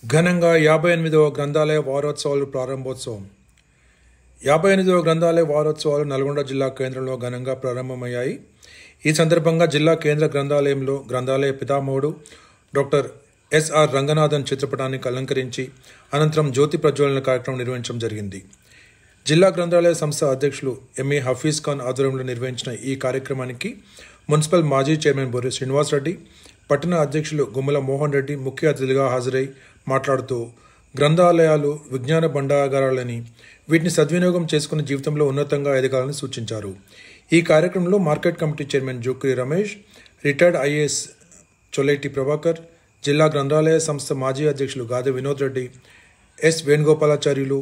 ఘనంగా 58వ గ్రంథాలయ వారోత్సవాలు ప్రారంభోత్సవం. 58వ గ్రంథాలయ వారోత్సవాలు నల్గొండ జిల్లా కేంద్రంలో ఘనంగా ప్రారంభమయ్యాయి. ఈ సందర్భంగా జిల్లా కేంద్ర గ్రంథాలయంలో గ్రంథాలయ పితామహుడు డాక్టర్ ఎస్ఆర్ రంగనాథన్ చిత్రపటానికి అలంకరించి అనంతరం జ్యోతి ప్రజ్వలన కార్యక్రమం నిర్వహించడం జరిగింది. జిల్లా గ్రంథాలయ సంస్థ అధ్యక్షులు ఎంఏ హఫీజ్ ఖాన్ ఆధ్వర్యంలో నిర్వహించిన ఈ కార్యక్రమానికి మున్సిపల్ మాజీ చైర్మన్ బొర్రి శ్రీనివాసరెడ్డి, పట్టణ అధ్యక్షులు గుమ్మల మోహన్ రెడ్డి ముఖ్య అతిథిగా హాజరై మాట్లాడుతూ గ్రంథాలయాలు విజ్ఞాన భండాగారాలని, వీటిని సద్వినియోగం చేసుకుని జీవితంలో ఉన్నతంగా ఎదగాలని సూచించారు. ఈ కార్యక్రమంలో market committee chairman Jokri Ramesh, retired IAS Choleti Prabhakar, జిల్లా గ్రంథాలయ సంస్థ మాజీ అధ్యక్షులు గాదె వినోద్ రెడ్డి, ఎస్ వేణుగోపాలాచార్యులు,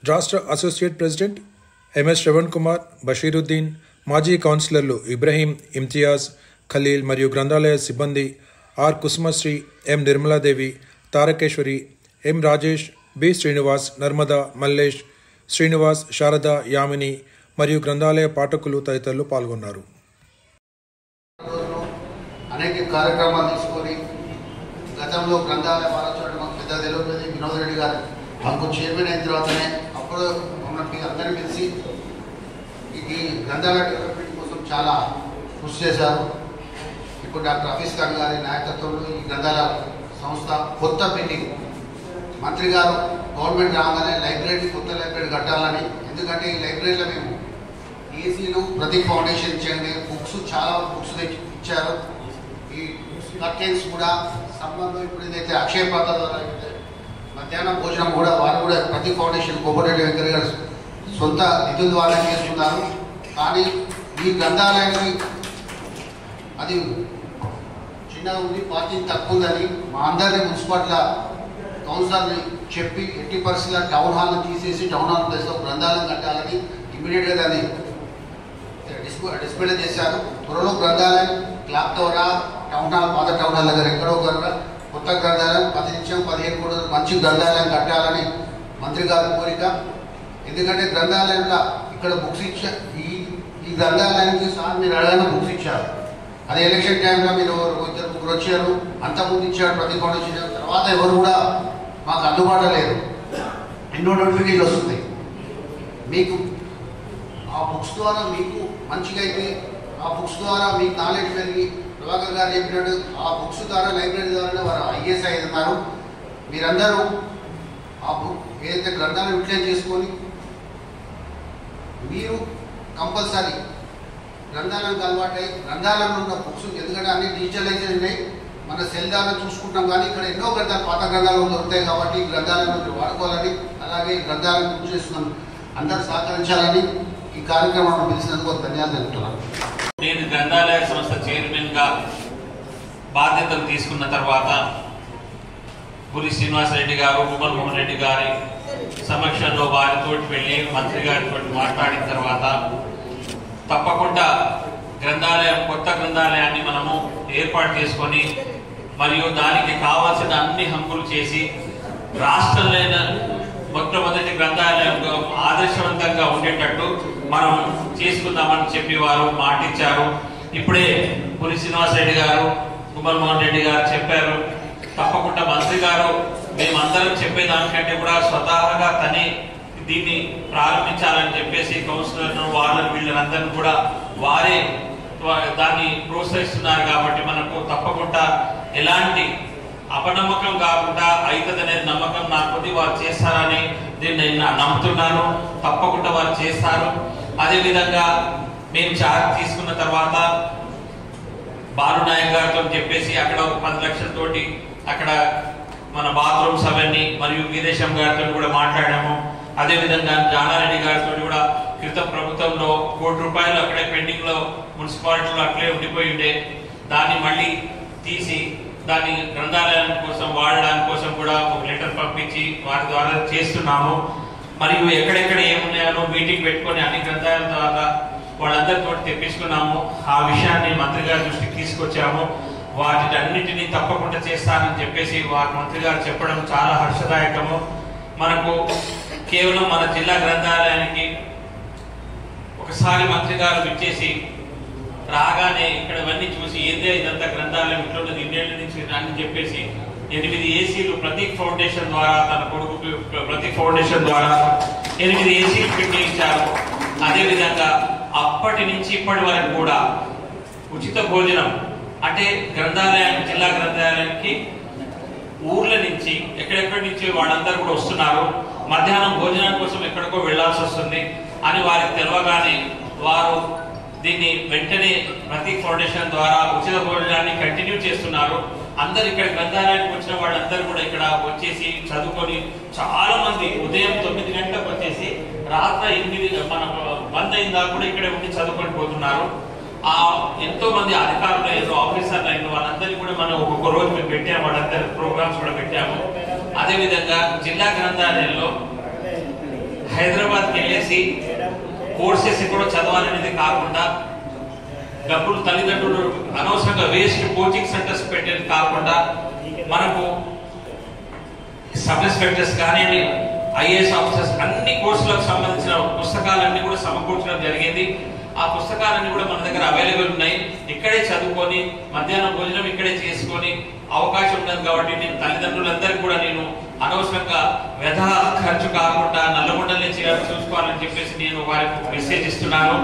రాష్ట్ర associate president MS Shravan Kumar, Basheeruddin, మాజీ కౌన్సిలర్లు ఇబ్రహీం, ఇమ్తియాజ్, ఖలీల్ మరియు గ్రంథాలయ సిబ్బంది R Kusumasri, M Nirmaladevi, Tarakeswari, M Rajesh, B Srinivas, Narmada, Mallesh, Srinivas, Sharada, Yamini మరియు గ్రంథాలయ పాఠకులు తదితరులు పాల్గొన్నారు. అనేక కార్యక్రమాలు తీసుకొని గతంలో గ్రంథాలయ వారోత్సవాలు మాకు పెద్ద తెలియదు. వినోద్ రెడ్డి గారు మాకు చైర్మన్ అయిన తర్వాతనే అప్పుడు ఉన్నట్టు అందరినీ పిలిచి ఈ గ్రంథాలయ డెవలప్మెంట్ కోసం చాలా కృషి చేశారు. ఇప్పుడు డాక్టర్ హఫీజ్ ఖాన్ గారి నాయకత్వంలో ఈ గ్రంథాలయ సంస్థ కొత్త బిల్డింగ్ మంత్రి గారు గవర్నమెంట్ రాగానే లైబ్రరీ, కొత్త లైబ్రరీ కట్టాలని, ఎందుకంటే ఈ లైబ్రరీలో మేము ఏసీలు ప్రతి ఫౌండేషన్ ఇచ్చేయండి, బుక్స్ చాలా బుక్స్ ఇచ్చారు. ఈ కర్టెన్స్ కూడా సంబంధం ఇప్పుడు ఏదైతే అక్షయ పాత్ర ద్వారా మధ్యాహ్నం భోజనం కూడా వారు కూడా ప్రతి ఫౌండేషన్ కోఆపరేటివ్ వెంకయ్య గారు సొంత నిధుల ద్వారా చేస్తున్నారు. కానీ ఈ గ్రంథాలయానికి అది చిన్నగా ఉంది, పార్కింగ్ తక్కువ ఉందని మా అందరినీ మున్సిపాలిటీ కౌన్సిలర్ని చెప్పి ఎట్టి పరిస్థితుల్లో టౌన్ హాల్ని తీసేసి టౌన్ హాల్ ప్లేస్లో గ్రంథాలయం కట్టాలని ఇమ్మీడియట్గా దాన్ని డిస్ప్లే చేశారు. త్వరలో గ్రంథాలయం క్లాక్ ద్వారా టౌన్ హాల్, పాత టౌన్ హాల్ దగ్గర ఎక్కడో కొత్త గ్రంథాలయం 10 నుంచి 15 కోట్ల మంచి గ్రంథాలయం కట్టాలని మంత్రి గారి కోరిక. ఎందుకంటే గ్రంథాలయంలో ఇక్కడ బుక్స్ ఈ గ్రంథాలయానికి సార్ మీరు అడగానే బుక్స్ ఇచ్చారు. అదే ఎలక్షన్ టైంలో మీరు ఇద్దరు ముగ్గురు వచ్చారు, అంతకుముందు ఇచ్చారు ప్రతి ఫౌండేషన్. తర్వాత ఎవరు కూడా మాకు అందుబాటులో లేదు. ఎన్నో నోటిఫికేషన్ వస్తుంది. మీకు ఆ బుక్స్ ద్వారా మీకు మంచిగా అయితే ఆ బుక్స్ ద్వారా మీకు నాలెడ్జ్ పెరిగి ప్రభాకర్ గారు చెప్పినట్టు ఆ బుక్స్ ద్వారా లైబ్రరీ ద్వారా వారు ఐఏఎస్ అవుతున్నారు. మీరందరూ ఆ బుక్ ఏదైతే గ్రంథాలను యూటిలైజ్ చేసుకొని మీరు కంపల్సరీ గ్రంథాలయానికి అలవాటై గ్రంథాలయంలో ఉన్న బుక్స్, ఎందుకంటే అన్ని డిజిటలైజేషన్ ఉన్నాయి, మన సెల్ ద్వారా చూసుకుంటాం. కానీ ఇక్కడ ఎన్నో గ్రంథాలు పాత గ్రంథాలు దొరుకుతాయి కాబట్టి ఈ గ్రంథాలయంలో మీరు వాడుకోవాలని, అలాగే గ్రంథాలయం బుక్ చేస్తున్నాం అందరూ సహకరించాలని ఈ కార్యక్రమాన్ని పిలిచినందుకు ధన్యవాదాలు తెలుపుతున్నాను. నేను గ్రంథాలయ సంస్థ చైర్మన్గా బాధ్యతలు తీసుకున్న తర్వాత బొర్రి శ్రీనివాసరెడ్డి గారు, గుమ్మల మోహన్ రెడ్డి గారి సమక్షంలో వారితో వెళ్ళి మంత్రి గారితో మాట్లాడిన తర్వాత తప్పకుండా గ్రంథాలయం, కొత్త గ్రంథాలయాన్ని మనము ఏర్పాటు చేసుకొని మరియు దానికి కావాల్సిన అన్ని హంగులు చేసి రాష్ట్రంలో మొట్టమొదటి గ్రంథాలయంలో ఆదర్శవంతంగా ఉండేటట్టు మనం చేసుకుందామని చెప్పి వారు మాటిచ్చారు. ఇప్పుడే బొర్రి శ్రీనివాసరెడ్డి గారు, గుమ్మల మోహన్ రెడ్డి గారు చెప్పారు. తప్పకుండా మంత్రి గారు మేమందరం చెప్పేదానికంటే కూడా స్వతహాగా తనే దీన్ని ప్రారంభించాలని చెప్పేసి కౌన్సిలర్ను వాళ్ళని వీళ్ళందరినీ కూడా వారే దాన్ని ప్రోత్సహిస్తున్నారు. కాబట్టి మనకు తప్పకుండా ఎలాంటి అపనమ్మకం కాకుండా అవుతుందనే నమ్మకం నాకు వారు చేస్తారని నేను నమ్ముతున్నాను. తప్పకుండా వారు చేస్తారు. అదేవిధంగా మేము చార్జ్ తీసుకున్న తర్వాత బాలునాయక్ గారితో చెప్పేసి అక్కడ 10 లక్షలతోటి అక్కడ మన బాత్రూమ్స్ అవన్నీ మరియు వీరేశం గారితో కూడా మాట్లాడాము. అదేవిధంగా జానారెడ్డి గారితో కూడా క్రితం ప్రభుత్వంలో ₹1 కోటి అక్కడే పెండింగ్ లో మున్సిపాలిటీలో అట్లే ఉండిపోయి ఉండే, దాన్ని మళ్ళీ తీసి దాన్ని గ్రంథాలయం కోసం వాడడానికి కోసం కూడా ఒక లెటర్ పంపించి వారి ద్వారా చేస్తున్నాము. మరియు ఎక్కడెక్కడ ఏమున్నాయో మీటింగ్ పెట్టుకొని అన్ని గ్రంథాలయాల ద్వారా వాళ్ళందరితో తెప్పించుకున్నాము. ఆ విషయాన్ని మంత్రి గారి దృష్టికి తీసుకొచ్చాము. వాటి అన్నిటినీ తప్పకుండా చేస్తానని చెప్పేసి వారి మంత్రి గారు చెప్పడం చాలా హర్షదాయకము. మనకు కేవలం మన జిల్లా గ్రంథాలయానికి ఒకసారి మంత్రి గారు విచ్చేసి రాగానే ఇక్కడ ఇవన్నీ చూసి ఏందే ఇదంతా గ్రంథాలయం ఇట్లా ఉన్నది, 2 ఏళ్ల నుంచి అని చెప్పేసి 8 ఏసీలు ప్రతీక్ ఫౌండేషన్ ద్వారా తన కొడుకు ప్రతీక్ ఫౌండేషన్ ద్వారా 8 ఏసీలు పెట్టించారు. అదేవిధంగా అప్పటి నుంచి ఇప్పటి వరకు కూడా ఉచిత భోజనం అంటే గ్రంథాలయానికి, జిల్లా గ్రంథాలయానికి ఊర్ల నుంచి ఎక్కడెక్కడి నుంచి వాళ్ళందరూ కూడా వస్తున్నారు. మధ్యాహ్నం భోజనం కోసం ఎక్కడికో వెళ్లాల్సి వస్తుంది అని వారికి తెలవగానే వారు దీన్ని వెంటనే ప్రతీక్ ఫౌండేషన్ ద్వారా ఉచిత భోజనాన్ని కంటిన్యూ చేస్తున్నారు. అందరు ఇక్కడ గ్రంథాలయానికి వచ్చిన వాళ్ళందరూ కూడా ఇక్కడ వచ్చేసి చదువుకొని చాలా మంది ఉదయం 9 గంటలకు వచ్చేసి రాత్రి 8 మన 100 అయిన దాకా కూడా ఇక్కడే ఉండి చదువుకొని పోతున్నారు. ఆ ఎంతో మంది అధికారులు అయిన ఆఫీసర్లు అయిన వాళ్ళందరినీ కూడా మనం ఒక్కొక్క రోజు మేము పెట్టాము, వాళ్ళందరి ప్రోగ్రామ్స్ కూడా పెట్టాము. అదేవిధంగా జిల్లా గ్రంథాలయంలో హైదరాబాద్కి వెళ్ళేసి కోర్సెస్ కూడా చదవాలనేది కాకుండా డబ్బులు తల్లిదండ్రులు అనవసరంగా వేస్ట్ కోచింగ్ సెంటర్స్ పెట్టేది కాకుండా మనకు సబ్ ఇన్స్పెక్టర్స్ కానీ ఐఏఎస్ ఆఫీసర్స్ అన్ని కోర్సులకు సంబంధించిన పుస్తకాలన్నీ కూడా సమకూర్చడం జరిగింది. ఆ పుస్తకాలన్నీ కూడా మన దగ్గర అవైలబుల్ ఉన్నాయి. ఇక్కడే చదువుకొని మధ్యాహ్నం భోజనం ఇక్కడే చేసుకొని అవకాశం ఉన్నది కాబట్టి నేను తల్లిదండ్రులందరికీ కూడా నేను అనవసరంగా వ్యధా ఖర్చు కాకుండా నల్లగొండలే చూసుకోవాలని చెప్పేసి నేను వారికి మెసేజ్ ఇస్తున్నాను.